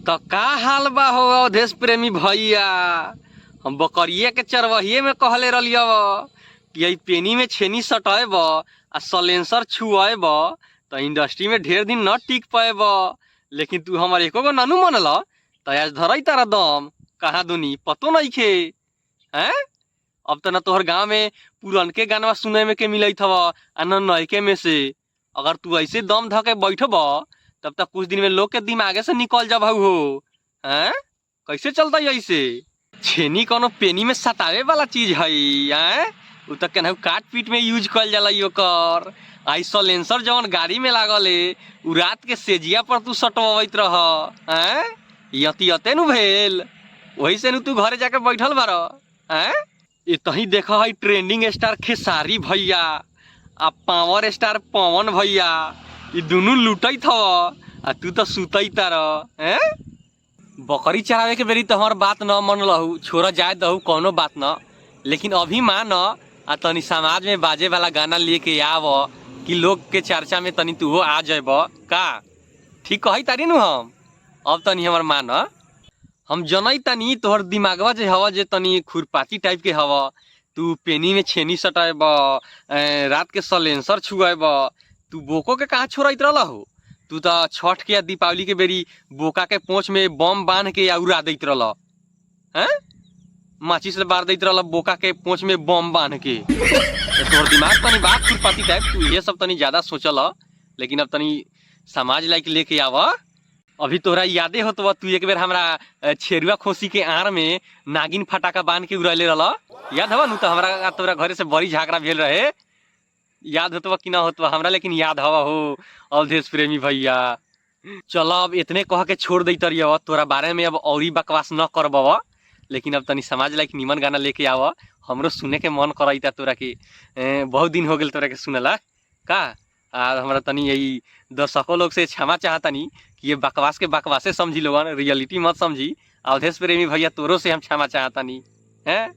तो का हाल बा हो अवधेश प्रेमी भैया। हम बकरिए के चरवहिए में कहले रलियव कि यही पेनी में छेनी सटैब आ सलेंसर छुएब तो इंडस्ट्री में ढेर दिन न टिक पाएब। लेकिन तू हमार एको गो नानू मनल तो आज धरई तारा दम कहाँ दुनी पतो नहीं खे हैं। अब तो न तोहर गाँव में पुरनके गाना सुने में के मिलत हव आ न नयके में से। अगर तू ऐसे दम धके बैठब तब तक कुछ दिन में लोग के दिमागे से निकल जब हो हैं। कैसे चलता ऐसे छेनी कोनो पेनी में सटावे वाला चीज है हैं। उ तक केनाहू काट पीट में यूज कल जाला ओकर। आई सलेंसर जवन गाड़ी में लागल है उ रात के सेजिया पर तू सटवत रह हैं। यतियते नु भेल वही से नु तू घरे जाके बैठल बार हैं। इतही देखा है ट्रेंडिंग स्टार खेसारी भैया आ पावर स्टार पवन भैया ये दोनों लुटत हव आ तू तो सुतत तार हैं। बकरी चरावे के बेरी तो हमार बात न मन लहू छोड़ जाए दहू कोनो बात न। लेकिन अभी मान आ तनी समाज में बाजे वाला गाना लेके आव कि लोग के चर्चा में तनी तू आ जाब का। ठीक कही तारी नु हम। अब तनी हमार मान हम जनई तनी तोहर दिमागवा जे हवा जे तनी खुरपाती टाइप के हवा। तू पेनी में छेनी सटाएब रात के सलेंसर छुएब तू बोको के कहाँ छोड़त रहल हो। तू तो छठ के या दीपावली के बेरी बोका के पोंछ में बम बांध के या उड़ा देत रहल हैं। माचिस से बार देत रहल बोका के पोंछ में बम बांध के। तोहर दिमाग तनी बात खुरपाती टाइप तू ये सब तनी ज्यादा सोचल। लेकिन अब तनी समाज लाइक लेके आव। अभी तोहरा यादे हो तो तू एक बेर हमरा छेरुआ खोसी के आड़ में नागिन फटाका बांध के उड़ैले रहल याद हवा नु। तो हमरा तोरा घरे से बड़ी झगड़ा भेल रहे याद होतवा कि ना होतवा हमरा। लेकिन याद हवा हो अवधेश प्रेमी भैया। चलो अब इतने कह के छोड़ दी तरिया तोरा बारे में अब और बकवास न करब। लेकिन अब तनी समाज लाइक निमन गाना लेके आव हमरो सुने के मन करता तोरा के। बहुत दिन हो गए तोरा के सुनला का। हमरा तनी यही दर्शकों लोग से क्षमा चाहतनी कि ये बकवास के बकवासे समझी लोगन रियलिटी मत समझी। अवधेश प्रेमी भैया तोरो से हम क्षमा चाहतनी हैं।